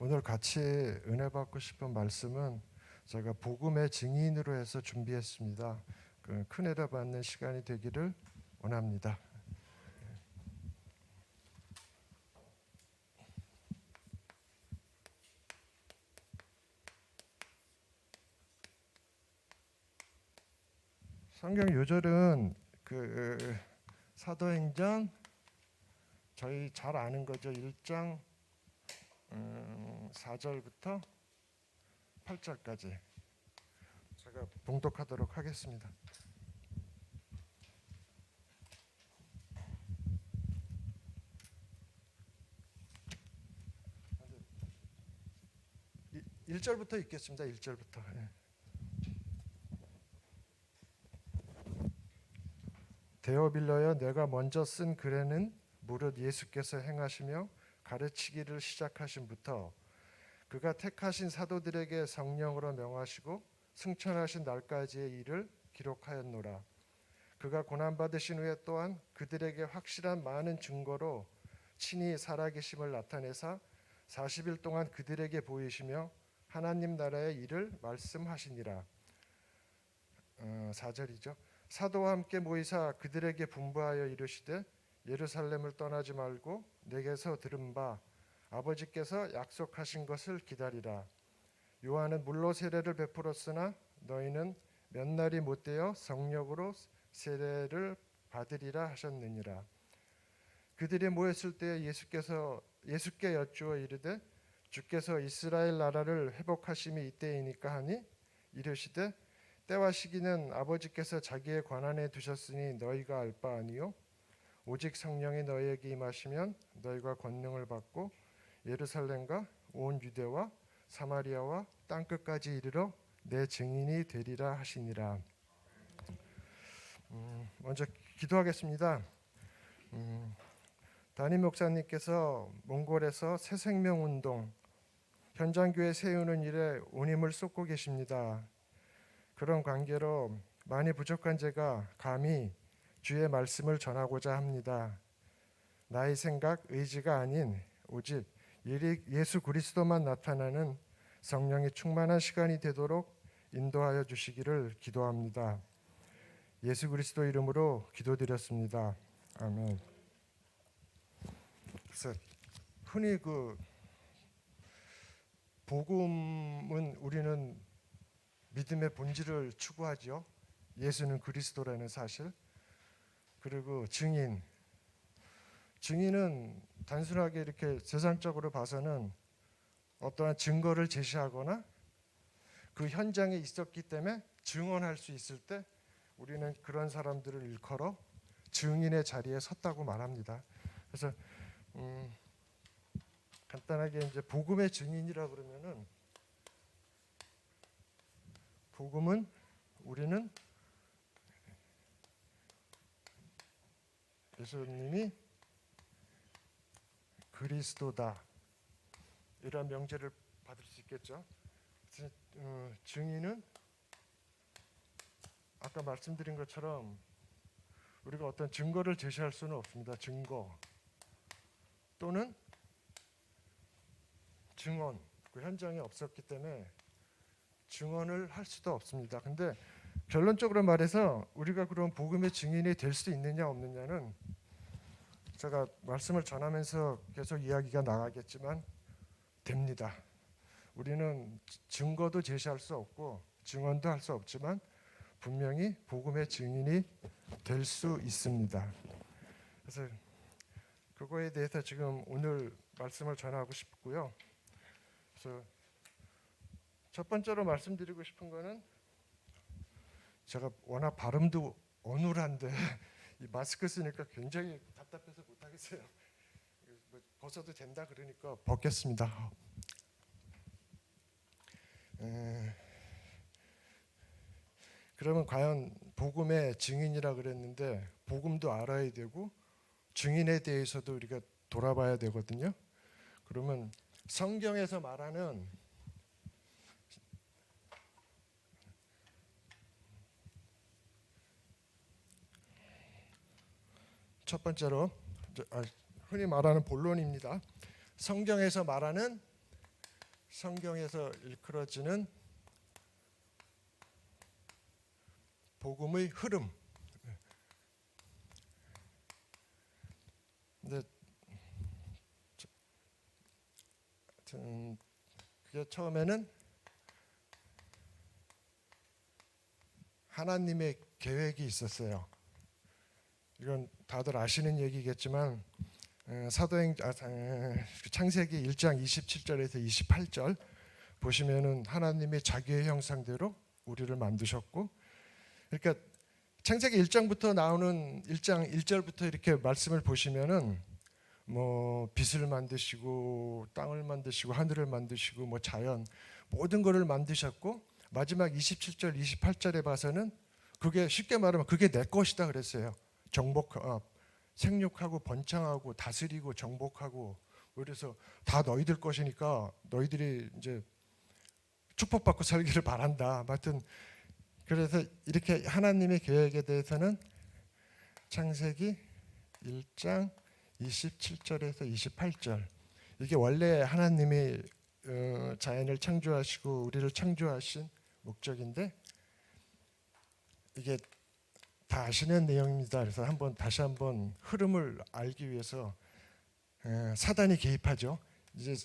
오늘 같이 은혜 받고 싶은 말씀은 제가 복음의 증인으로 해서 준비했습니다. 큰 은혜 받는 시간이 되기를 원합니다. 성경 요절은 사도행전 저희 잘 아는 거죠. 1장 4절부터 8절까지 제가 봉독하도록 하겠습니다. 이 1절부터 읽겠습니다. 1절부터. 데오빌러여, 내가 먼저 쓴 글에는 무릇 예수께서 행하시며 가르치기를 시작하신부터 그가 택하신 사도들에게 성령으로 명하시고 승천하신 날까지의 일을 기록하였노라. 그가 고난받으신 후에 또한 그들에게 확실한 많은 증거로 친히 살아계심을 나타내사 40일 동안 그들에게 보이시며 하나님 나라의 일을 말씀하시니라. 4절이죠. 사도와 함께 모이사 그들에게 분부하여 이르시되 예루살렘을 떠나지 말고 내게서 들은 바 아버지께서 약속하신 것을 기다리라. 요한은 물로 세례를 베풀었으나 너희는 몇 날이 못되어 성령으로 세례를 받으리라 하셨느니라. 그들이 모였을 때 예수께 여쭈어 이르되 주께서 이스라엘 나라를 회복하심이 이때이니까 하니 이르시되 때와 시기는 아버지께서 자기의 권한에 두셨으니 너희가 알 바 아니요 오직 성령이 너희에게 임하시면 너희가 권능을 받고 예루살렘과 온 유대와 사마리아와 땅끝까지 이르러 내 증인이 되리라 하시니라. 먼저 기도하겠습니다. 담임 목사님께서 몽골에서 새생명운동 현장교회 세우는 일에 온 힘을 쏟고 계십니다. 그런 관계로 많이 부족한 제가 감히 주의 말씀을 전하고자 합니다. 나의 생각, 의지가 아닌 오직 예수 그리스도만 나타나는 성령이 충만한 시간이 되도록 인도하여 주시기를 기도합니다. 예수 그리스도 이름으로 기도드렸습니다. 아멘. 그래서 흔히 복음은 우리는 믿음의 본질을 추구하죠. 예수는 그리스도라는 사실. 그리고 증인은 단순하게 이렇게 세상적으로 봐서는 어떠한 증거를 제시하거나 그 현장에 있었기 때문에 증언할 수 있을 때 우리는 그런 사람들을 일컬어 증인의 자리에 섰다고 말합니다. 그래서 간단하게 이제 복음의 증인이라 그러면은 복음은 우리는 예수님이 그리스도다 이런 명제를 받을 수 있겠죠. 증인은 아까 말씀드린 것처럼 우리가 어떤 증거를 제시할 수는 없습니다. 증거 또는 증언, 그 현장에 없었기 때문에 증언을 할 수도 없습니다. 근데 결론적으로 말해서 우리가 그런 복음의 증인이 될 수 있느냐 없느냐는 제가 말씀을 전하면서 계속 이야기가 나가겠지만 됩니다. 우리는 증거도 제시할 수 없고 증언도 할 수 없지만 분명히 복음의 증인이 될 수 있습니다. 그래서 그거에 대해서 지금 오늘 말씀을 전하고 싶고요. 그래서 첫 번째로 말씀드리고 싶은 거는 제가 워낙 발음도 어눌한데 이 마스크 쓰니까 굉장히 답답해서 못하겠어요. 벗어도 된다 그러니까 벗겠습니다. 그러면 과연 복음의 증인이라 그랬는데 복음도 알아야 되고 증인에 대해서도 우리가 돌아봐야 되거든요. 그러면 성경에서 말하는 첫 번째로 흔히 말하는 본론입니다. 성경에서 말하는 성경에서 일컬어지는 복음의 흐름. 근데 그게 처음에는 하나님의 계획이 있었어요. 이건 다들 아시는 얘기겠지만 창세기 1장 27절에서 28절 보시면은 하나님이 자기의 형상대로 우리를 만드셨고, 그러니까 창세기 1장부터 나오는 1장 1절부터 이렇게 말씀을 보시면은 뭐 빛을 만드시고 땅을 만드시고 하늘을 만드시고 뭐 자연 모든 것을 만드셨고, 마지막 27절 28절에 봐서는 그게 쉽게 말하면 그게 내 것이다 그랬어요. 생육하고 번창하고 다스리고 정복하고, 그래서 다 너희들 것이니까 너희들이 이제 축복받고 살기를 바란다. 하여튼 그래서 이렇게 하나님의 계획에 대해서는 창세기 1장 27절에서 28절, 이게 원래 하나님이 자연을 창조하시고 우리를 창조하신 목적인데, 이게 다 아시는 내용입니다. 그래서 다시 한번 흐름을 알기 위해서 사단이 개입하죠. 이제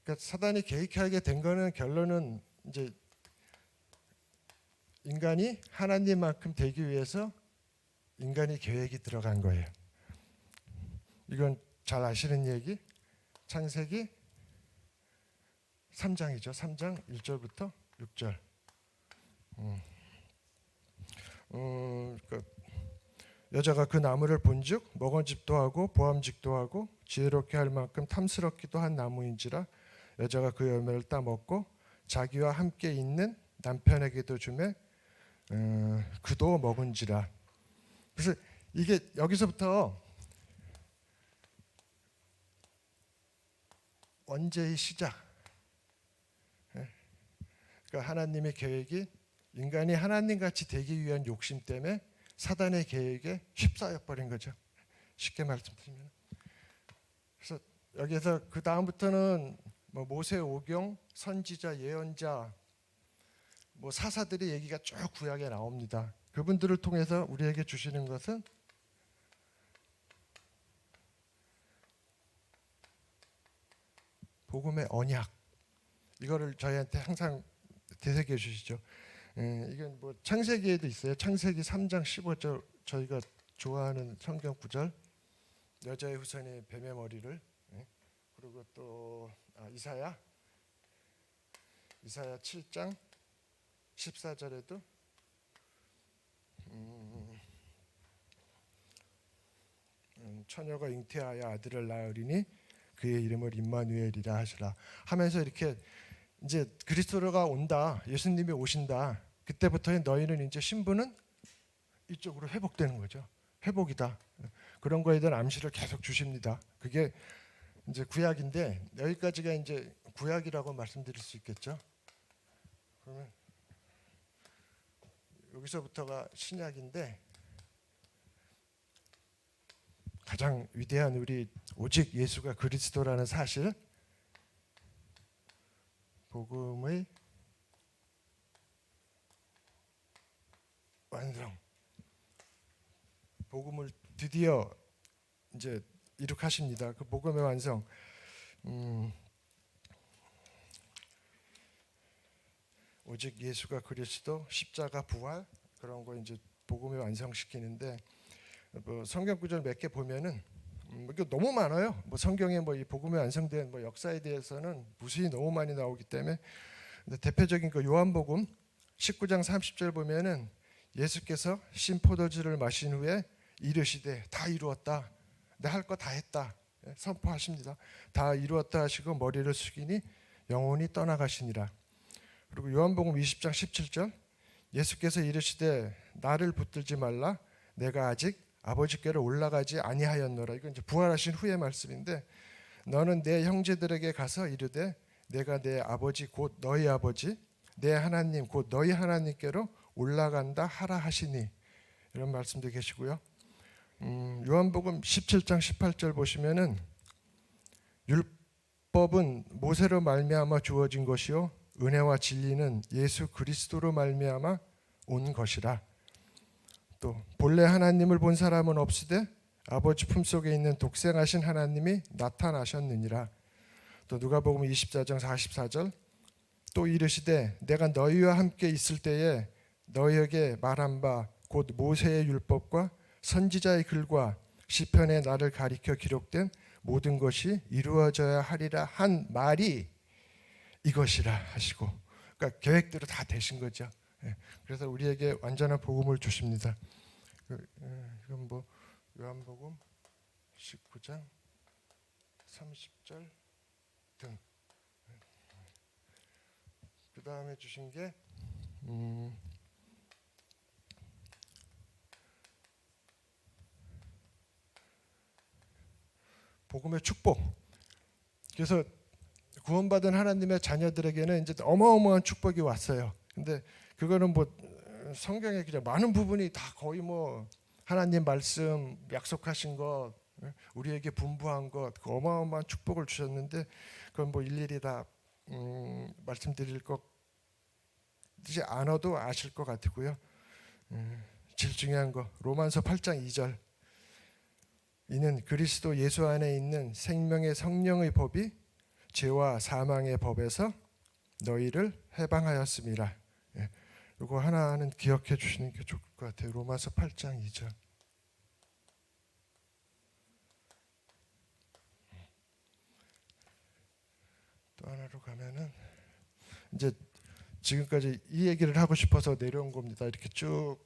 그러니까 사단이 개입하게 된 거는 결론은 이제 인간이 하나님만큼 되기 위해서 인간의 계획이 들어간 거예요. 이건 잘 아시는 얘기. 창세기 3장이죠. 3장 1절부터 6절. 여자가 그 나무를 본즉 먹은집도 하고 보암직도 하고 지혜롭게 할 만큼 탐스럽기도 한 나무인지라 여자가 그 열매를 따먹고 자기와 함께 있는 남편에게도 주매 그도 먹은지라. 그래서 이게 여기서부터 원죄의 시작. 그러니까 하나님의 계획이 인간이 하나님같이 되기 위한 욕심 때문에 사단의 계획에 휩싸여 버린 거죠. 쉽게 말씀드리면. 그래서 여기서 그 다음부터는 뭐 모세 오경, 선지자, 예언자, 뭐 사사들의 얘기가 쭉 구약에 나옵니다. 그분들을 통해서 우리에게 주시는 것은 복음의 언약. 이거를 저희한테 항상 되새겨 주시죠. 이건 뭐 창세기에도 있어요. 창세기 3장 15절, 저희가 좋아하는 성경 구절. 여자의 후손이 뱀의 머리를. 그리고 또 이사야 7장 14절에도 처녀가 잉태하여 아들을 낳으리니 그의 이름을 임마누엘이라 하시라 하면서 이렇게 이제 그리스도가 온다, 예수님이 오신다. 그때부터 너희는 이제 신분은 이쪽으로 회복되는 거죠. 회복이다. 그런 거에 대한 암시를 계속 주십니다. 그게 이제 구약인데 여기까지가 이제 구약이라고 말씀드릴 수 있겠죠. 그러면 여기서부터가 신약인데 가장 위대한 우리 오직 예수가 그리스도라는 사실, 복음의 완성, 복음을 드디어 이제 이룩하십니다. 그 복음의 완성. 오직 예수가 그리스도, 십자가, 부활, 그런 거 이제 복음을 완성시키는데, 뭐 성경 구절 몇 개 보면은 이거 너무 많아요. 뭐 성경에 뭐 이 복음에 완성된 뭐 역사에 대해서는 무수히 너무 많이 나오기 때문에. 근데 대표적인 거 요한복음 19장 30절 보면은 예수께서 신 포도주를 마신 후에 이르시되 다 이루었다. 내 할 거 다 했다. 선포하십니다. 다 이루었다 하시고 머리를 숙이니 영혼이 떠나가시니라. 그리고 요한복음 20장 17절 예수께서 이르시되 나를 붙들지 말라. 내가 아직 아버지께로 올라가지 아니하였노라. 이건 이제 부활하신 후의 말씀인데, 너는 내 형제들에게 가서 이르되 내가 내 아버지 곧 너희 아버지 내 하나님 곧 너희 하나님께로 올라간다 하라 하시니, 이런 말씀도 계시고요. 요한복음 17장 18절 보시면은 율법 율법은 모세로 말미암아 주어진 것이요 은혜와 진리는 예수 그리스도로 말미암아 온 것이라. 또 본래 하나님을 본 사람은 없으되 아버지 품속에 있는 독생하신 하나님이 나타나셨느니라. 또 누가복음 24장 44절 또 이르시되 내가 너희와 함께 있을 때에 너희에게 말한 바 곧 모세의 율법과 선지자의 글과 시편에 나를 가리켜 기록된 모든 것이 이루어져야 하리라 한 말이 이것이라 하시고, 그러니까 계획대로 다 되신 거죠. 그래서 우리에게 완전한 복음을 주십니다. 이건 뭐 요한복음 19장 30절 등. 그 다음에 주신 게 복음의 축복. 그래서 구원받은 하나님의 자녀들에게는 이제 어마어마한 축복이 왔어요. 근데 그거는 뭐 성경에 그냥 많은 부분이 다 거의 뭐 하나님 말씀 약속하신 것, 우리에게 분부한 것, 그 어마어마한 축복을 주셨는데 그건 뭐 일일이 다 말씀드릴 것이지 않아도 아실 것 같고요. 제일 중요한 거 로마서 8장 2절 이는 그리스도 예수 안에 있는 생명의 성령의 법이 죄와 사망의 법에서 너희를 해방하였습니다. 이거 하나는 기억해 주시는 게 좋을 것 같아요. 로마서 8장 2절. 또 하나로 가면은 이제 지금까지 이 얘기를 하고 싶어서 내려온 겁니다. 이렇게 쭉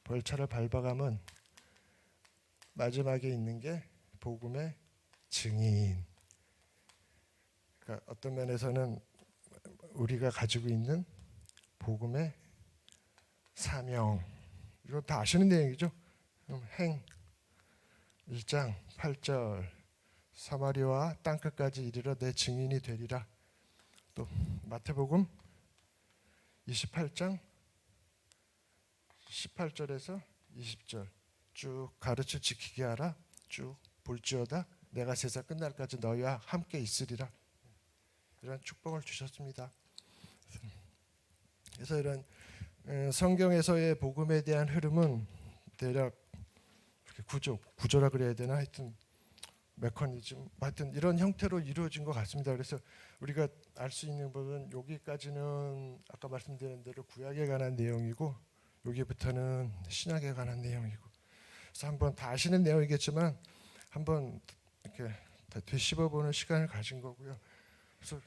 벌차를 밟아가면 마지막에 있는 게 복음의 증인. 그러니까 어떤 면에서는 우리가 가지고 있는 복음의 사명, 이거 다 아시는 내용이죠. 행 1장 8절 사마리아와 땅끝까지 이르러 내 증인이 되리라. 또 마태복음 28장 18절에서 20절 쭉 가르쳐 지키게 하라. 쭉 볼지어다 내가 세상 끝날까지 너희와 함께 있으리라. 이런 축복을 주셨습니다. 그래서 이런 성경에서의 복음에 대한 흐름은 대략 구조라 그래야 되나, 하여튼 메커니즘, 하여튼 이런 형태로 이루어진 것 같습니다. 그래서 우리가 알 수 있는 부분 여기까지는 아까 말씀드린 대로 구약에 관한 내용이고 여기부터는 신약에 관한 내용이고. 그래서 한번 다 아시는 내용이겠지만 한번 이렇게 다 되씹어보는 시간을 가진 거고요. 그래서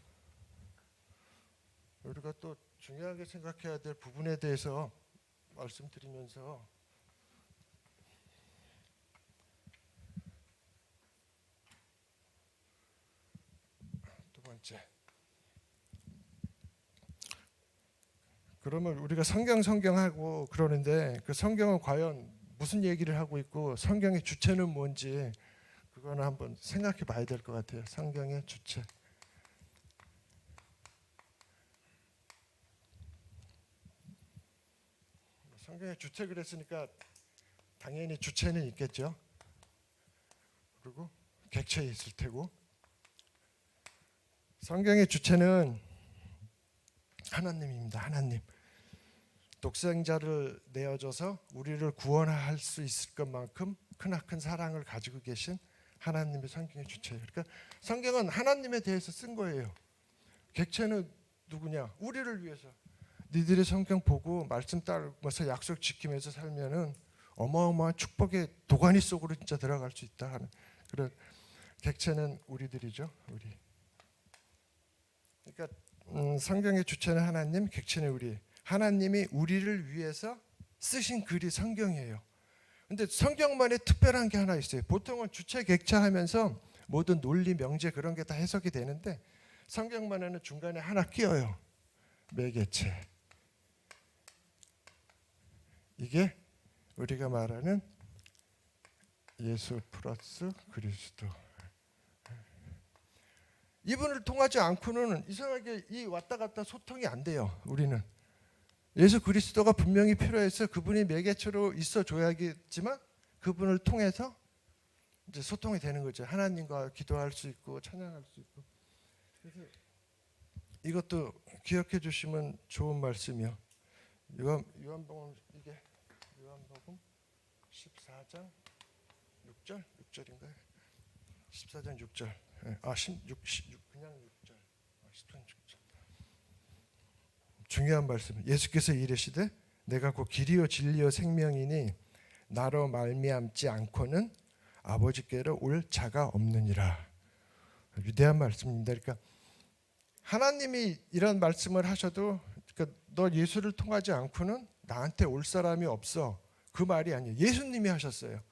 우리가 또 중요하게 생각해야 될 부분에 대해서 말씀드리면서 두 번째, 그러면 우리가 성경하고 그러는데 그 성경은 과연 무슨 얘기를 하고 있고 성경의 주체는 뭔지 그거는 한번 생각해 봐야 될 것 같아요. 성경의 주체. 성경의 주체 그랬으니까 당연히 주체는 있겠죠. 그리고 객체 있을 테고. 성경의 주체는 하나님입니다. 하나님. 독생자를 내어줘서 우리를 구원할 수 있을 것만큼 크나큰 사랑을 가지고 계신 하나님의 성경의 주체예요. 그러니까 성경은 하나님에 대해서 쓴 거예요. 객체는 누구냐? 우리를 위해서. 니들이 성경 보고 말씀 따르면서 약속 지키면서 살면은 어마어마한 축복의 도가니 속으로 진짜 들어갈 수 있다 하는 그런 객체는 우리들이죠. 우리. 그러니까 성경의 주체는 하나님, 객체는 우리. 하나님이 우리를 위해서 쓰신 글이 성경이에요. 근데 성경만의 특별한 게 하나 있어요. 보통은 주체 객체하면서 모든 논리 명제 그런 게 다 해석이 되는데 성경만에는 중간에 하나 끼어요. 매개체. 이게 우리가 말하는 예수 플러스 그리스도. 이분을 통하지 않고는 이상하게 이 왔다 갔다 소통이 안 돼요. 우리는 예수 그리스도가 분명히 필요해서 그분이 매개체로 있어줘야겠지만 그분을 통해서 이제 소통이 되는 거죠. 하나님과 기도할 수 있고 찬양할 수 있고. 그래서 이것도 기억해 주시면 좋은 말씀이요. 요한복음 이게 요한복음 14장 6절 6절인가요? 14장 6절. 아 16 그냥 6절. 10장 6절. 중요한 말씀. 예수께서 이르시되 내가 곧 길이요 진리요 생명이니 나로 말미암지 않고는 아버지께로 올 자가 없느니라. 위대한 말씀입니다. 그러니까 하나님이 이런 말씀을 하셔도 그러니까 너 예수를 통하지 않고는 나한테 올 사람이 없어. 그 말이 아니에요. 예수님이 하셨어요.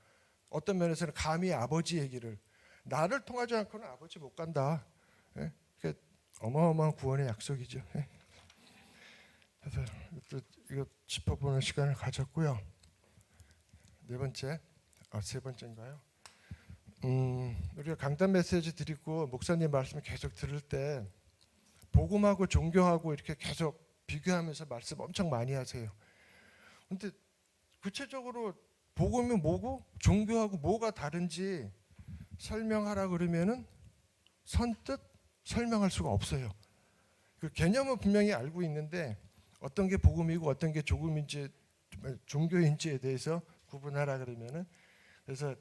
어떤 면에서는 감히 아버지 얘기를 나를 통하지 않고는 아버지 못 간다. 예? 그러니까 어마어마한 구원의 약속이죠. 예? 그래서 이거 짚어보는 시간을 가졌고요. 세 번째인가요? 우리가 강단 메시지 드리고 목사님 말씀 계속 들을 때 복음하고 종교하고 이렇게 계속 비교하면서 말씀 엄청 많이 하세요. 근데 구체적으로 복음이 뭐고 종교하고 뭐가 다른지 설명하라 그러면은 선뜻 설명할 수가 없어요. 그 개념은 분명히 알고 있는데 어떤 게 복음이고 어떤 게 종교인지에 대해서 구분하라 그러면은 그래서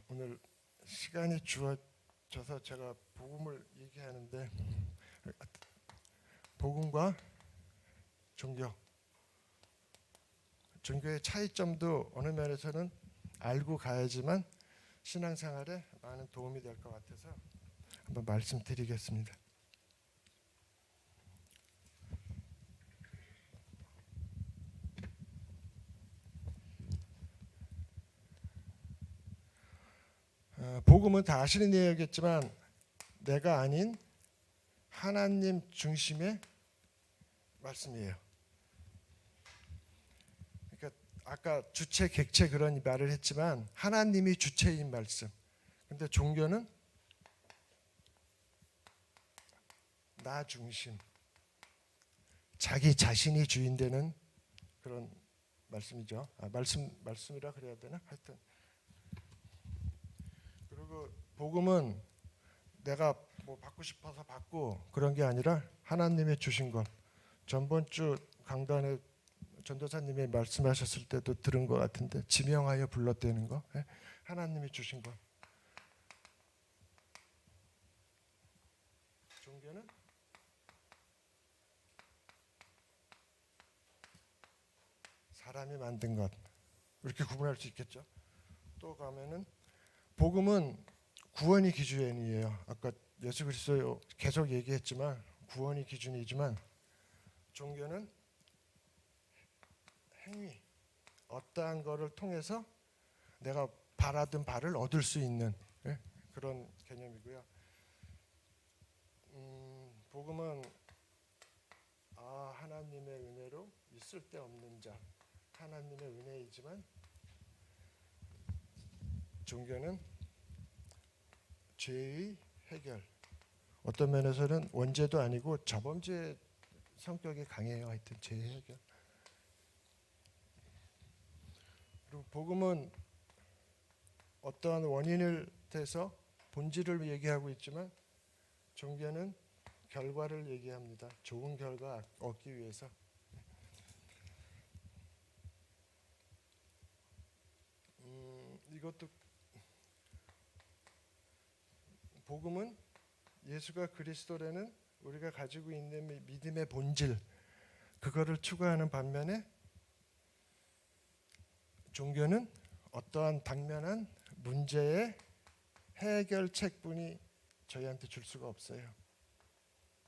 오늘 시간이 주어져서 제가 복음을 얘기하는데 복음과 종교의 차이점도 어느 면에서는 알고 가야지만 신앙생활에 많은 도움이 될 것 같아서 한번 말씀드리겠습니다. 복음은 다 아시는 내용이겠지만 내가 아닌 하나님 중심의 말씀이에요. 그러니까 아까 주체, 객체 그런 말을 했지만 하나님이 주체인 말씀. 근데 종교는 나 중심, 자기 자신이 주인 되는 그런 말씀이죠. 말씀이라 그래야 되나? 하여튼 그리고 복음은 내가 뭐 받고 싶어서 받고 그런 게 아니라 하나님의 주신 것. 전번 주 강단에 전도사님이 말씀하셨을 때도 들은 것 같은데 지명하여 불렀다는 거. 하나님이 주신 것. 종교는 사람이 만든 것. 이렇게 구분할 수 있겠죠. 또 가면은 복음은 구원이 기준이에요. 아까 예수 그리스도 계속 얘기했지만 구원이 기준이지만 종교는 행위, 어떠한 거를 통해서 내가 바라던 바를 얻을 수 있는 그런 개념이고요. 복음은 하나님의 은혜로 있을 데 없는 자, 하나님의 은혜이지만 종교는 죄의 해결. 어떤 면에서는 원죄도 아니고 자범죄 성격이 강해요. 하여튼 죄의 해결. 그리고 복음은 어떠한 원인을 대해서 본질을 얘기하고 있지만 종교는 결과를 얘기합니다. 좋은 결과 얻기 위해서. 이것도 복음은 예수가 그리스도라는 우리가 가지고 있는 믿음의 본질 그거를 추구하는 반면에 종교는 어떠한 당면한 문제의 해결책뿐이 저희한테 줄 수가 없어요.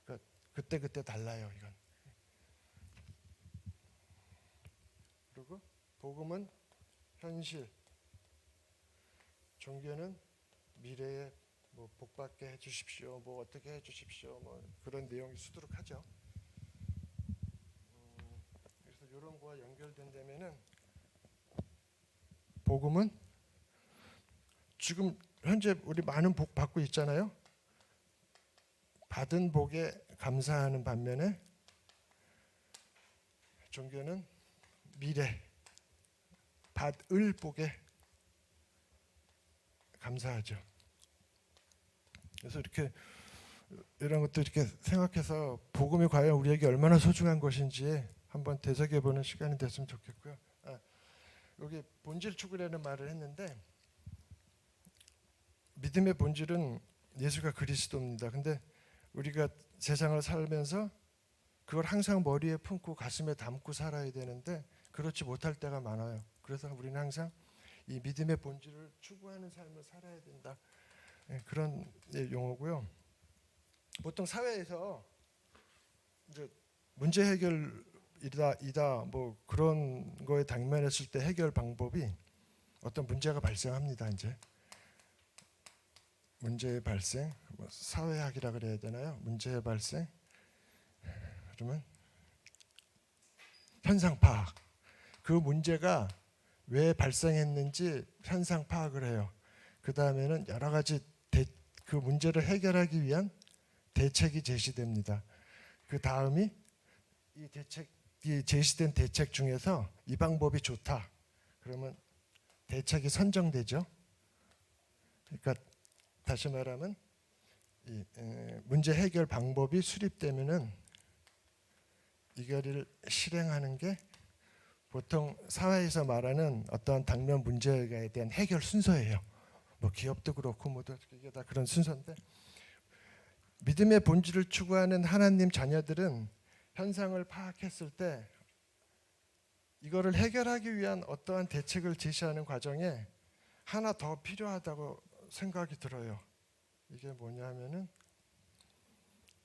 그러니까 그때 달라요. 이건. 그리고 복음은 현실, 종교는 미래에 뭐 복받게 해주십시오, 뭐 어떻게 해주십시오, 뭐 그런 내용이 수두룩하죠. 그래서 이런 거와 연결된다면은 복음은 지금 현재 우리 많은 복 받고 있잖아요. 받은 복에 감사하는 반면에 종교는 미래 받을 복에 감사하죠. 그래서 이렇게 이런 것도 이렇게 생각해서 복음이 과연 우리에게 얼마나 소중한 것인지 한번 되새겨보는 시간이 됐으면 좋겠고요. 여기 본질 추구라는 말을 했는데 믿음의 본질은 예수가 그리스도입니다. 근데 우리가 세상을 살면서 그걸 항상 머리에 품고 가슴에 담고 살아야 되는데 그렇지 못할 때가 많아요. 그래서 우리는 항상 이 믿음의 본질을 추구하는 삶을 살아야 된다. 그런 용어고요. 보통 사회에서 이제 문제 해결이다 뭐 그런 거에 당면했을 때 해결 방법이 어떤 문제가 발생합니다. 이제 문제의 발생, 뭐 사회학이라 그래야 되나요? 문제의 발생. 그러면 현상 파악. 그 문제가 왜 발생했는지 현상 파악을 해요. 그 다음에는 여러 가지 그 문제를 해결하기 위한 대책이 제시됩니다. 그 다음이 이 제시된 대책 중에서 이 방법이 좋다. 그러면 대책이 선정되죠. 그러니까 다시 말하면 이 문제 해결 방법이 수립되면은 이거를 실행하는 게 보통 사회에서 말하는 어떤 당면 문제에 대한 해결 순서예요. 뭐 기업도 그렇고 뭐도 이게 다 그런 순서인데 믿음의 본질을 추구하는 하나님 자녀들은 현상을 파악했을 때 이거를 해결하기 위한 어떠한 대책을 제시하는 과정에 하나 더 필요하다고 생각이 들어요. 이게 뭐냐면은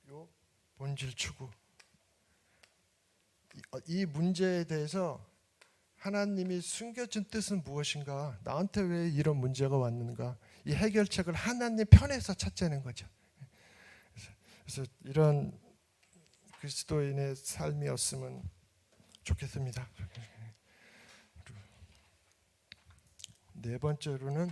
요 본질 추구. 이 문제에 대해서 하나님이 숨겨진 뜻은 무엇인가? 나한테 왜 이런 문제가 왔는가? 이 해결책을 하나님 편에서 찾자는 거죠. 그래서 이런 그리스도인의 삶이었으면 좋겠습니다. 네 번째로는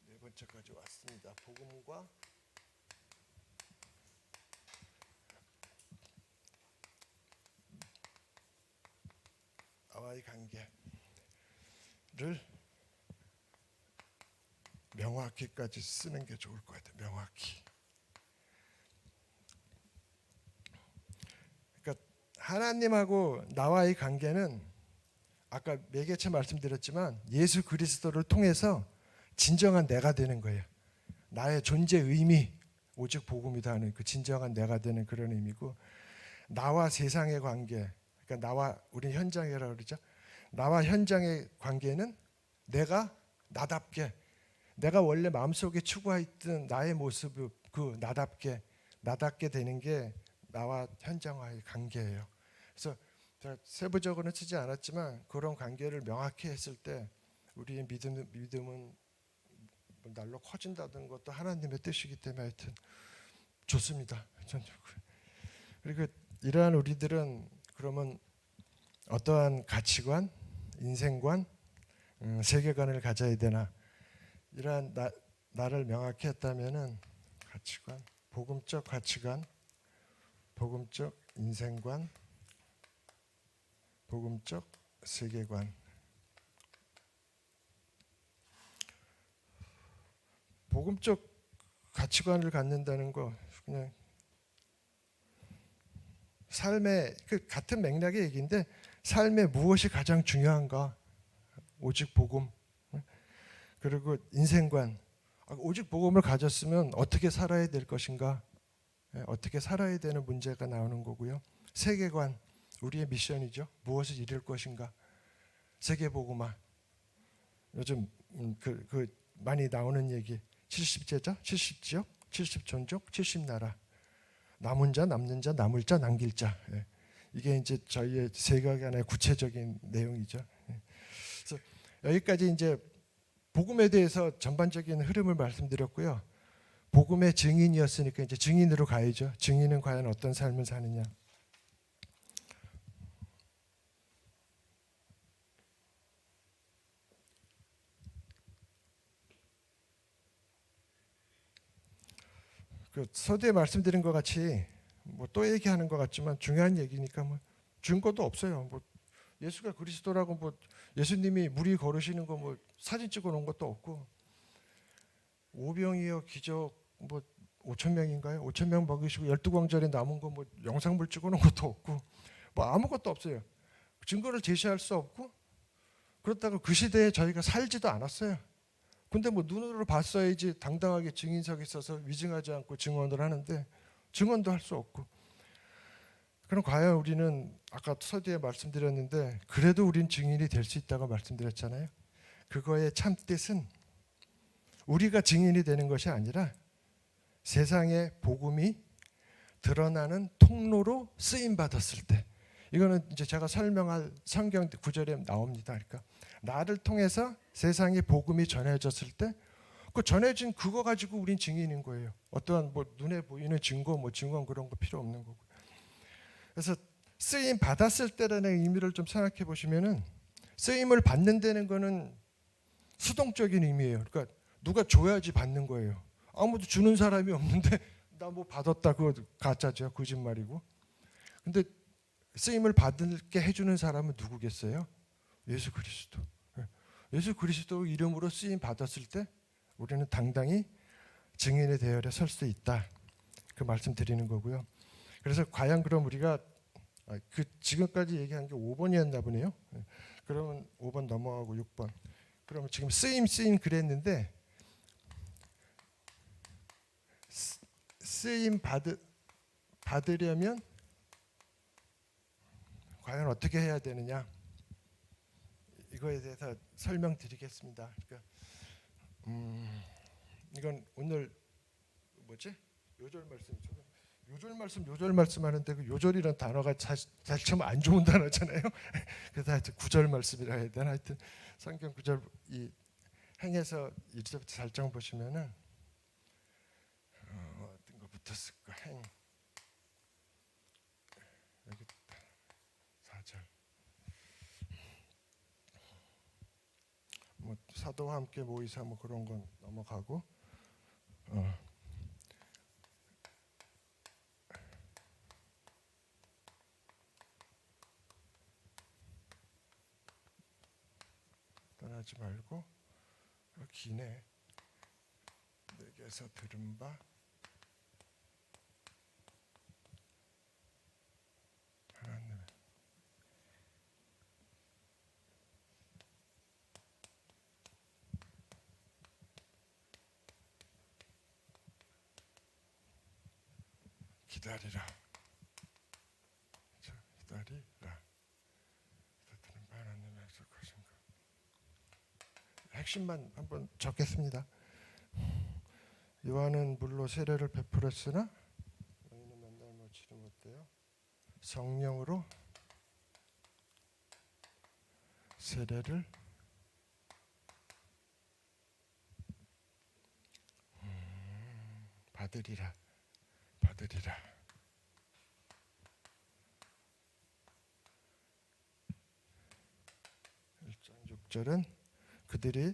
네 번째까지 왔습니다. 복음과 나와의 관계를 명확히까지 쓰는 게 좋을 것 같아요. 명확히. 그러니까 하나님하고 나와의 관계는 아까 매개체 말씀드렸지만 예수 그리스도를 통해서 진정한 내가 되는 거예요. 나의 존재 의미 오직 복음이다 하는 그 진정한 내가 되는 그런 의미고 나와 세상의 관계 그러니까 나와 우리 현장이라고 그러죠. 나와 현장의 관계는 내가 나답게 내가 원래 마음속에 추구했던 나의 모습 그 나답게 되는 게 나와 현장과의 관계예요. 그래서 제가 세부적으로는 쓰지 않았지만 그런 관계를 명확히 했을 때 우리의 믿음은 날로 커진다는 것도 하나님의 뜻이기 때문에 하여튼 좋습니다. 그리고 이러한 우리들은 그러면 어떠한 가치관, 인생관, 세계관을 가져야 되나? 이러한 나를 명확히 했다면은 가치관, 복음적 가치관, 복음적 인생관, 복음적 세계관. 복음적 가치관을 갖는다는 거 그냥 삶의 그 같은 맥락의 얘기인데 삶에 무엇이 가장 중요한가? 오직 복음. 그리고 인생관. 오직 복음을 가졌으면 어떻게 살아야 될 것인가? 어떻게 살아야 되는 문제가 나오는 거고요. 세계관. 우리의 미션이죠. 무엇을 이룰 것인가? 세계복음화. 요즘 그 많이 나오는 얘기. 70제자, 70지역, 70종족, 70나라. 남은 자, 남는 자, 남을 자, 남길 자. 이게 이제 저희의 세계관의 구체적인 내용이죠. 그래서 여기까지 이제 복음에 대해서 전반적인 흐름을 말씀드렸고요. 복음의 증인이었으니까 이제 증인으로 가야죠. 증인은 과연 어떤 삶을 사느냐. 그 서두에 말씀드린 것 같이 뭐 또 얘기하는 것 같지만 중요한 얘기니까 뭐 증거도 없어요. 뭐 예수가 그리스도라고 뭐 예수님이 무리 걸으시는 거 뭐 사진 찍어 놓은 것도 없고, 오병이어 기적 뭐 5천 명인가요? 5천 명 먹이시고 12광절에 남은 거 뭐 영상물 찍어 놓은 것도 없고, 뭐 아무것도 없어요. 증거를 제시할 수 없고, 그렇다고 그 시대에 저희가 살지도 않았어요. 근데 뭐 눈으로 봤어야지 당당하게 증인석에 있어서 위증하지 않고 증언을 하는데 증언도 할 수 없고. 그럼 과연 우리는 아까 서두에 말씀드렸는데 그래도 우린 증인이 될 수 있다고 말씀드렸잖아요. 그거의 참 뜻은 우리가 증인이 되는 것이 아니라 세상의 복음이 드러나는 통로로 쓰임 받았을 때, 이거는 이제 제가 설명할 성경 구절에 나옵니다. 그러니까 나를 통해서 세상의 복음이 전해졌을 때 그 전해진 그거 가지고 우린 증인인 거예요. 어떠한 뭐 눈에 보이는 증거 뭐 증언 그런 거 필요 없는 거고. 그래서 쓰임 받았을 때라는 의미를 좀 생각해 보시면은, 쓰임을 받는다는 거는 수동적인 의미예요. 그러니까 누가 줘야지 받는 거예요. 아무도 주는 사람이 없는데 나 뭐 받았다, 그거 가짜죠, 거짓말이고. 근데 쓰임을 받게 해주는 사람은 누구겠어요? 예수 그리스도. 예수 그리스도 이름으로 쓰임 받았을 때 우리는 당당히 증인의 대열에 설 수 있다, 그 말씀 드리는 거고요. 그래서 과연 그럼 우리가 그 지금까지 얘기한 게 5번이었나 보네요. 그러면 5번 넘어가고 6번. 그러면 지금 쓰임 그랬는데, 쓰임 받으려면 과연 어떻게 해야 되느냐, 이거에 대해서 설명드리겠습니다. 그러니까 이건 오늘 뭐지? 요절 말씀 하는데 그 요절이라는 단어가 사실 참 안 좋은 단어잖아요. 그래서 하여튼 구절 말씀이라 해야 되나, 하여튼 성경 구절 이 행에서 1절부터 4절 보시면은 어떤 거부터 쓸까? 행 여기 4절. 뭐 사도와 함께 모이사 뭐 그런 건 넘어가고, 떠나지 말고, 기네. 내게서 들은 바 하나님. 기다리라. 기다리라. 들은 바 하나님의 약속하신가. 핵심만 한번 적겠습니다. 요한은 물로 세례를 베풀었으나 너희는 맨날 놓치지 못해요. 성령으로 세례를 받으리라. 1장 6절은 그들이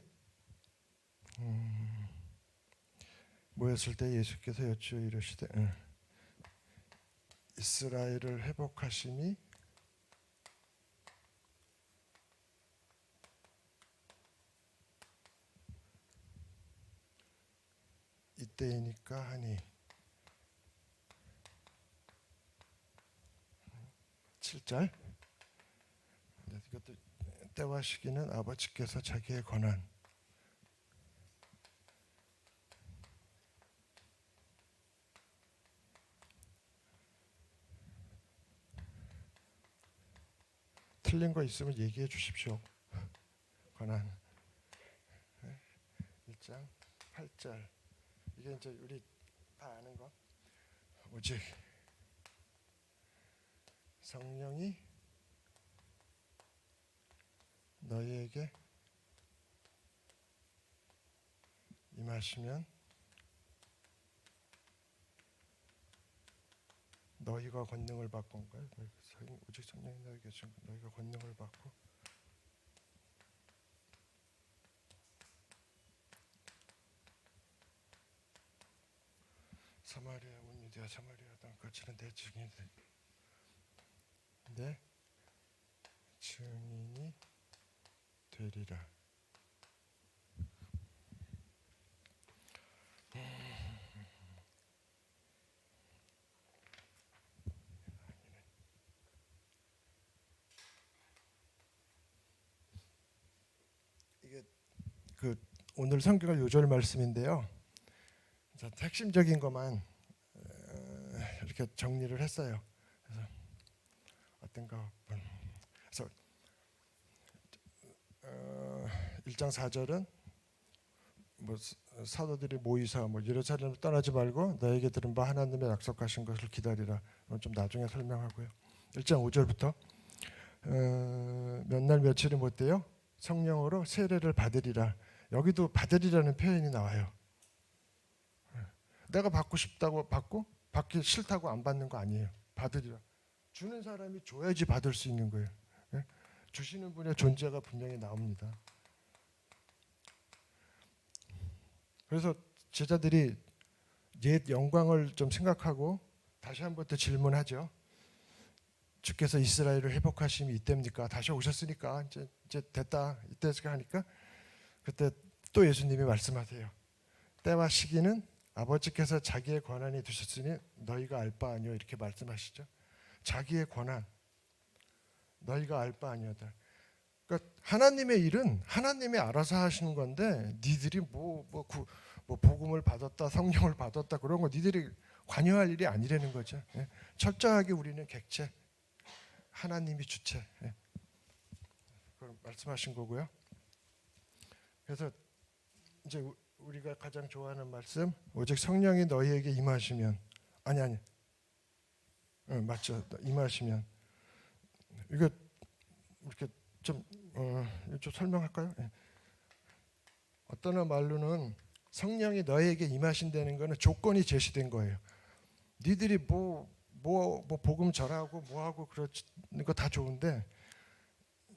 모였을 때 예수께서 여쭈어 이르시되 이스라엘을 회복하심이 이때이니까 하니. 7절. 이것도 때와 시기는 아버지께서 자기의 권한. 틀린 거 있으면 얘기해 주십시오. 권한. 1장 8절. 이게 이제 우리 다 아는 거. 오직 성령이 너희에게 임하시면 너희가 권능을 받고 온가요? 오직 성령이 너희에게 주신 너희가 권능을 받고 사마리아 온 유대와 사마리아 땅까지는 내 증인이 되리라. 이게 그 오늘 성경을 요절 말씀인데요. 자, 핵심적인 것만 이렇게 정리를 했어요. 그래서 어떤가? 그래서 1장 4절은 뭐 사도들이 모이사 뭐 예루살렘을 떠나지 말고 너에게 들은 바 하나님의 약속하신 것을 기다리라. 좀 나중에 설명하고요. 1장 5절부터 몇 날 며칠이 못 돼요. 성령으로 세례를 받으리라. 여기도 받으리라는 표현이 나와요. 내가 받고 싶다고 받고 받기 싫다고 안 받는 거 아니에요. 받으리라. 주는 사람이 줘야지 받을 수 있는 거예요. 주시는 분의 존재가 분명히 나옵니다. 그래서 제자들이 옛 영광을 좀 생각하고 다시 한번 또 질문하죠. 주께서 이스라엘을 회복하심이 이때입니까? 다시 오셨으니까 이제 됐다. 이때가 하니까 그때 또 예수님이 말씀하세요. 때와 시기는 아버지께서 자기의 권한이 두셨으니 너희가 알 바 아니오 이렇게 말씀하시죠. 자기의 권한 너희가 알 바 아니오다. 그러니까 하나님의 일은 하나님이 알아서 하시는 건데 니들이 뭐 복음을 받았다 성령을 받았다 그런 거 니들이 관여할 일이 아니라는 거죠. 철저하게 우리는 객체 하나님이 주체 그걸 말씀하신 거고요. 그래서 이제 우리가 가장 좋아하는 말씀 오직 성령이 너희에게 임하시면 아니 맞죠. 임하시면 이거 이렇게 좀 설명할까요? 어떤 말로는 성령이 너희에게 임하신다는 거는 조건이 제시된 거예요. 니들이 뭐 복음 전하고 뭐하고 그러는 거 다 좋은데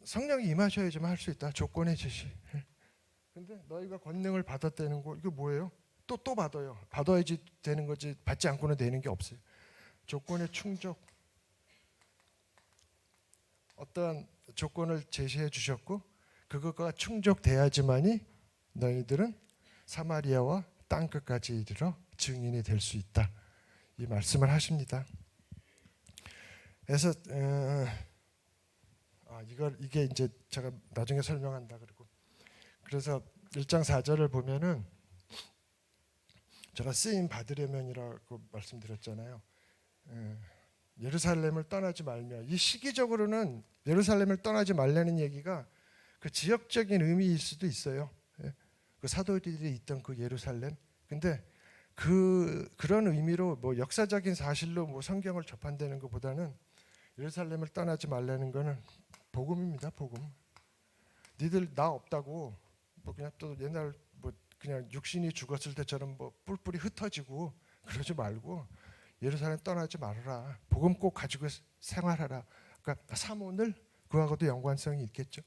성령이 임하셔야지만 할 수 있다. 조건의 제시. 근데 너희가 권능을 받았다는 거 이거 뭐예요? 또 받아요. 받아야지 되는 거지 받지 않고는 되는 게 없어요. 조건의 충족. 어떠한 조건을 제시해 주셨고 그것과 충족돼야지만이 너희들은 사마리아와 땅끝까지 이르러 증인이 될 수 있다. 이 말씀을 하십니다. 그래서 이게 이제 제가 나중에 설명한다 그러고 그래서 1장 4절을 보면은 제가 쓰임 받으려면이라고 말씀드렸잖아요. 예루살렘을 떠나지 말며 이 시기적으로는 예루살렘을 떠나지 말라는 얘기가 그 지역적인 의미일 수도 있어요. 그 사도들이 있던 그 예루살렘. 근데 그런 의미로 뭐 역사적인 사실로 뭐 성경을 접한다는 것보다는 예루살렘을 떠나지 말라는 거는 복음입니다. 복음. 니들 나 없다고 뭐 그냥 또 옛날 뭐 그냥 육신이 죽었을 때처럼 뭐 뿔뿔이 흩어지고 그러지 말고 예루살렘 떠나지 말아라. 복음 꼭 가지고 생활하라. 그러니까 사모늘 그하고도 연관성이 있겠죠.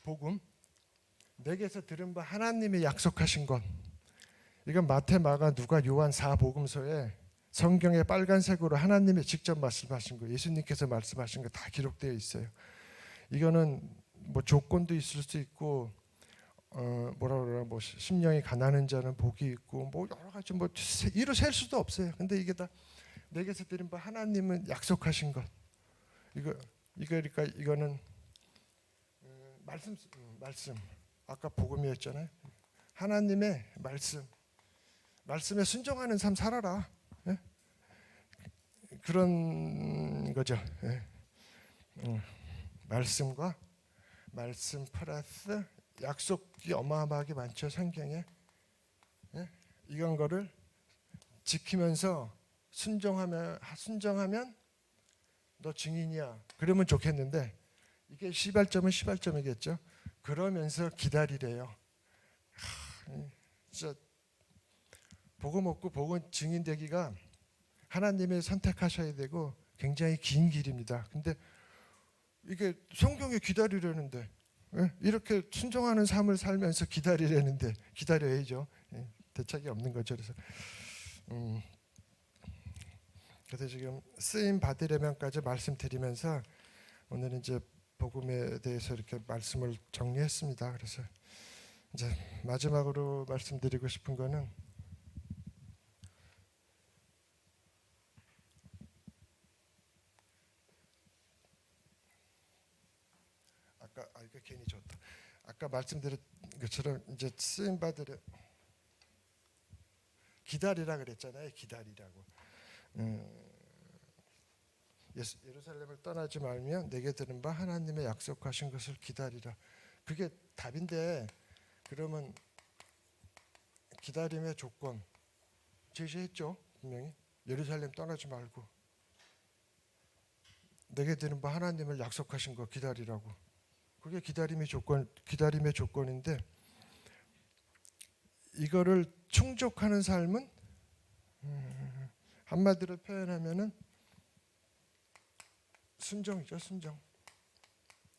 복음 내게서 들은 바 하나님이 약속하신 것. 이건 마태, 마가, 누가, 요한 4복음서에 성경에 빨간색으로 하나님이 직접 말씀하신 거, 예수님께서 말씀하신 거 다 기록되어 있어요. 이거는 뭐 조건도 있을 수 있고 뭐 심령이 가난한 자는 복이 있고 뭐 여러 가지 뭐 이루 셀 수도 없어요. 근데 이게 다 내게서 들은 바 하나님은 약속하신 것. 그러니까 이거는 말씀. 아까 복음이었잖아요. 하나님의 말씀에 순종하는 삶 살아라. 예? 그런 거죠. 예. 말씀과 말씀 플러스 약속이 어마어마하게 많죠. 성경에. 예? 이건 거를 지키면서 순종하면 너 증인이야. 그러면 좋겠는데 이게 시발점이겠죠. 그러면서 기다리래요. 진짜 복음 얻고 복음 증인되기가 하나님이 선택하셔야 되고 굉장히 긴 길입니다. 근데 이게 성경에 기다리려는데 이렇게 순종하는 삶을 살면서 기다리려는데 기다려야죠. 대책이 없는 거죠. 그래서 그래서 지금 쓰임 받으려면까지 말씀드리면서 오늘은 이제 복음에 대해서 이렇게 말씀을 정리했습니다. 그래서 이제 마지막으로 말씀드리고 싶은 거는 이거 괜히 줬다. 아까 말씀드린 것처럼 이제 쓰임 받으려 기다리라 그랬잖아요. 기다리라고. 예루살렘을 떠나지 말며 내게 들은 바 하나님의 약속하신 것을 기다리라. 그게 답인데 그러면 기다림의 조건 제시했죠. 분명히 예루살렘 떠나지 말고 내게 들은 바 하나님을 약속하신 거 기다리라고. 그게 기다림의 조건인데 이거를 충족하는 삶은 한마디로 표현하면은 순종이죠, 순종.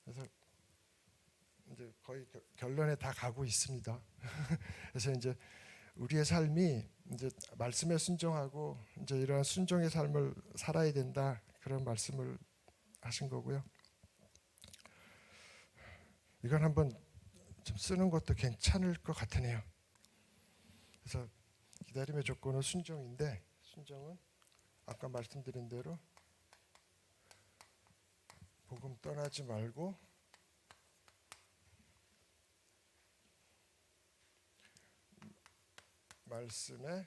그래서 이제 거의 결론에 다 가고 있습니다. 그래서 이제 우리의 삶이 이제 말씀에 순종하고 이제 이러한 순종의 삶을 살아야 된다 그런 말씀을 하신 거고요. 이건 한번 좀 쓰는 것도 괜찮을 것 같으네요. 그래서 기다림의 조건은 순종인데 순종은 아까 말씀드린 대로 복음 떠나지 말고 말씀에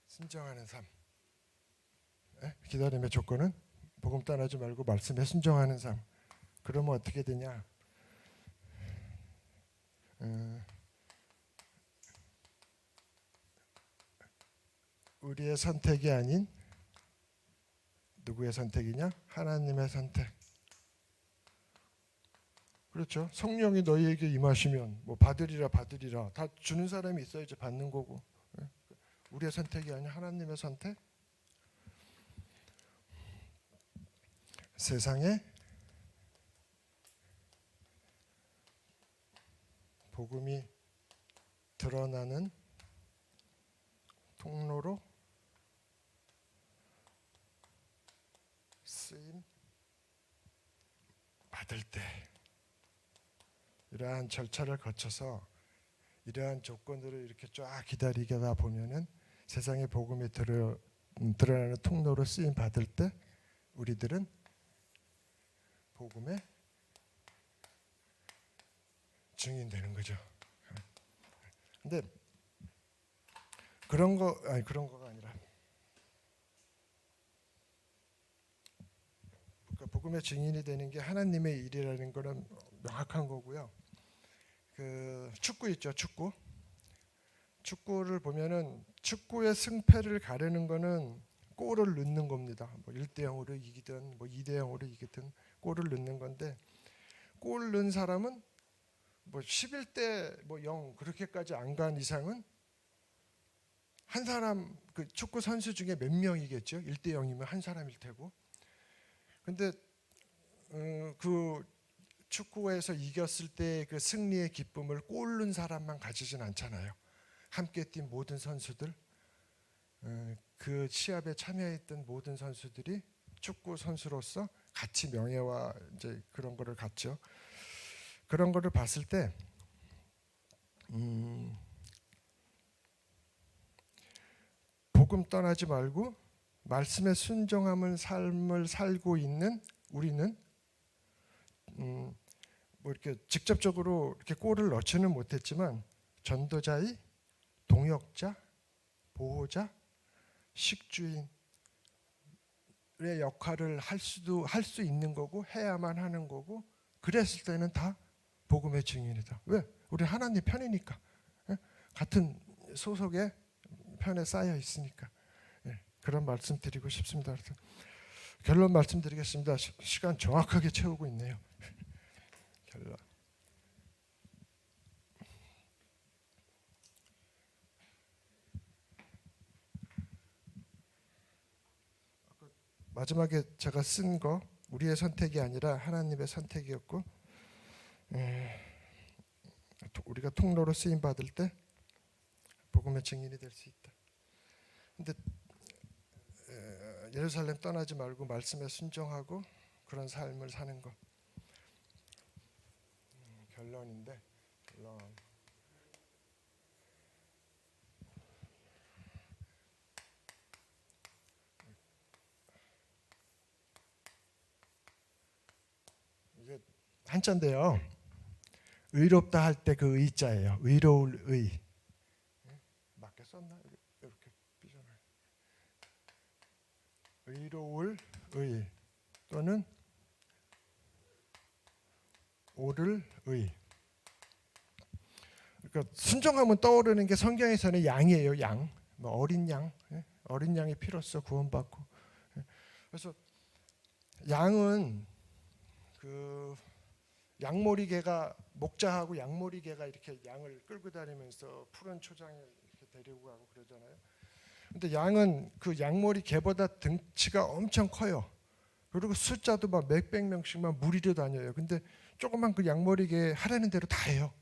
순종하는 삶. 기다림의 조건은 복음 떠나지 말고 말씀에 순종하는 삶. 그러면 어떻게 되냐? 우리의 선택이 아닌 누구의 선택이냐? 하나님의 선택. 그렇죠. 성령이 너희에게 임하시면 뭐 받으리라 다 주는 사람이 있어야지 받는 거고. 우리의 선택이 아닌 하나님의 선택. 세상에 복음이 드러나는 통로로 쓰임 받을 때 이러한 절차를 거쳐서 이러한 조건들을 이렇게 쫙 기다리다 보면은 세상에 복음이 드러나는 통로로 쓰임 받을 때 우리들은 복음의 증인되는 거죠. 근데 그런 거가 아니라 그러니까 복음의 증인이 되는 게 하나님의 일이라는 거는 명확한 거고요. 그 축구 있죠, 축구를 보면은 축구의 승패를 가르는 거는 골을 넣는 겁니다. 뭐 1대 0으로 이기든 뭐 2대 0으로 이기든 골을 넣는 건데 골 넣은 사람은 뭐 11대 뭐 0 그렇게까지 안 간 이상은 한 사람 그 축구 선수 중에 몇 명이겠죠. 1대 0이면 한 사람일 테고. 근데 그 축구에서 이겼을 때 그 승리의 기쁨을 골 넣은 사람만 가지진 않잖아요. 함께 뛴 모든 선수들, 그 시합에 참여했던 모든 선수들이 축구 선수로서 같이 명예와 이제 그런 거를 갖죠. 그런 거를 봤을 때 복음 떠나지 말고 말씀에 순종하는 삶을 살고 있는 우리는 뭐 이렇게 직접적으로 이렇게 골을 넣지는 못했지만 전도자의 동역자, 보호자, 식주인의 역할을 할 수 있는 거고 해야만 하는 거고 그랬을 때는 다 복음의 증인이다. 왜? 우리 하나님 편이니까. 같은 소속의 편에 쌓여 있으니까. 그런 말씀 드리고 싶습니다. 결론 말씀드리겠습니다. 시간 정확하게 채우고 있네요. 결론. 마지막에 제가 쓴 거 우리의 선택이 아니라 하나님의 선택이었고 우리가 통로로 쓰임 받을 때 복음의 증인이 될 수 있다. 근데 예루살렘 떠나지 말고 말씀에 순종하고 그런 삶을 사는 것. 결론인데 결론. 이게 한자인데요. 의롭다 할 때 그 의자예요. 의로울 의. 맞게 썼나? 이렇게 삐져나. 의로울 의 또는 옳을 의. 그러니까 순종하면 떠오르는 게 성경에서는 양이에요. 양. 뭐 어린 양. 어린 양의 피로써 구원받고. 그래서 양은 그 양머리개가 목자하고 양머리개가 이렇게 양을 끌고 다니면서 푸른 초장에 이렇게 데리고 가고 그러잖아요. 근데 양은 그 양머리 개보다 등치가 엄청 커요. 그리고 숫자도 막 몇백 명씩만 무리로 다녀요. 근데 조그만 그 양머리 개 하라는 대로 다 해요.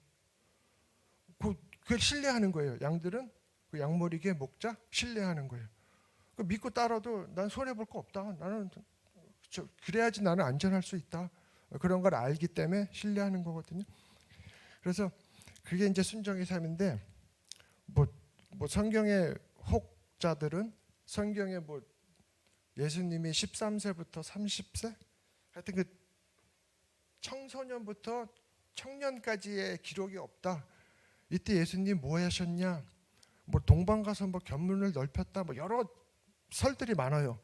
그걸 신뢰하는 거예요. 양들은 그 양머리 개 목자 신뢰하는 거예요. 믿고 따라도 난 손해 볼 거 없다. 나는 그래야지 나는 안전할 수 있다. 그런 걸 알기 때문에 신뢰하는 거거든요. 그래서 그게 이제 순종의 삶인데 뭐 성경의 혹자들은 성경에 뭐 예수님이 13세부터 30세 하여튼 그 청소년부터 청년까지의 기록이 없다. 이때 예수님 뭐 하셨냐? 뭐 동방 가서 뭐 견문을 넓혔다. 뭐 여러 설들이 많아요.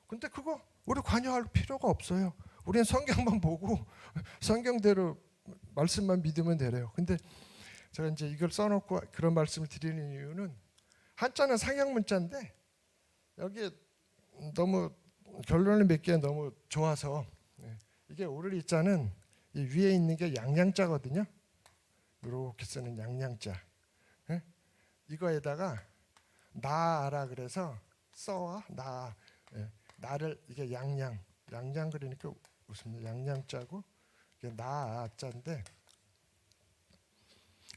근데 그거 우리 관여할 필요가 없어요. 우리는 성경만 보고 성경대로 말씀만 믿으면 되래요. 근데 제가 이제 이걸 써놓고 그런 말씀을 드리는 이유는 한자는 상형 문자인데 여기에 너무 결론을 맺기에 너무 좋아서 이게 오를 이자는 이 위에 있는 게 양양자거든요. 이렇게 쓰는 양양자. 이거에다가 나라 그래서 써와 나 나를 이게 양양 그러니까 무슨 양양자고 이게 나자인데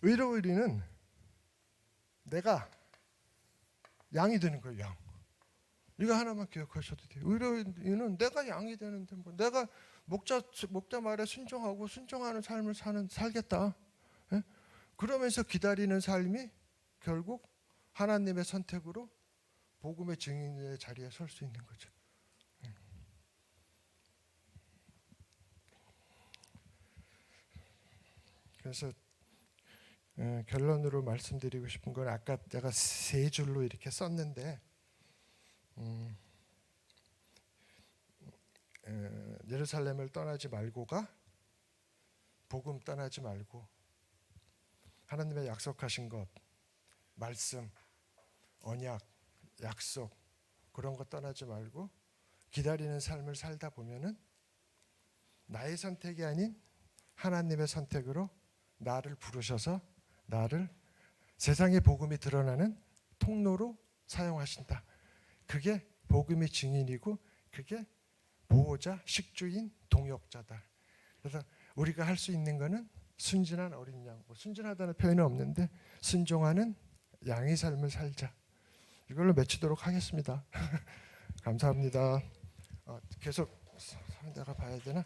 의로의리는 내가 양이 되는 거예요. 양. 이거 하나만 기억하셔도 돼요. 의로의리는 내가 양이 되는데 뭐 내가 목자 말에 순종하고 순종하는 삶을 살겠다. 예? 그러면서 기다리는 삶이 결국 하나님의 선택으로 복음의 증인의 자리에 설 수 있는 거죠. 그래서 결론으로 말씀드리고 싶은 건 아까 내가 세 줄로 이렇게 썼는데 예루살렘을 떠나지 말고가 복음 떠나지 말고 하나님의 약속하신 것 말씀 언약 약속 그런 거 떠나지 말고 기다리는 삶을 살다 보면은 나의 선택이 아닌 하나님의 선택으로 나를 부르셔서 나를 세상의 복음이 드러나는 통로로 사용하신다. 그게 복음의 증인이고 그게 보호자, 식주인, 동역자다. 그래서 우리가 할 수 있는 거는 순진한 어린 양. 순진하다는 표현은 없는데 순종하는 양의 삶을 살자. 이걸로 맺히도록 하겠습니다. 감사합니다. 계속 내가 봐야 되나?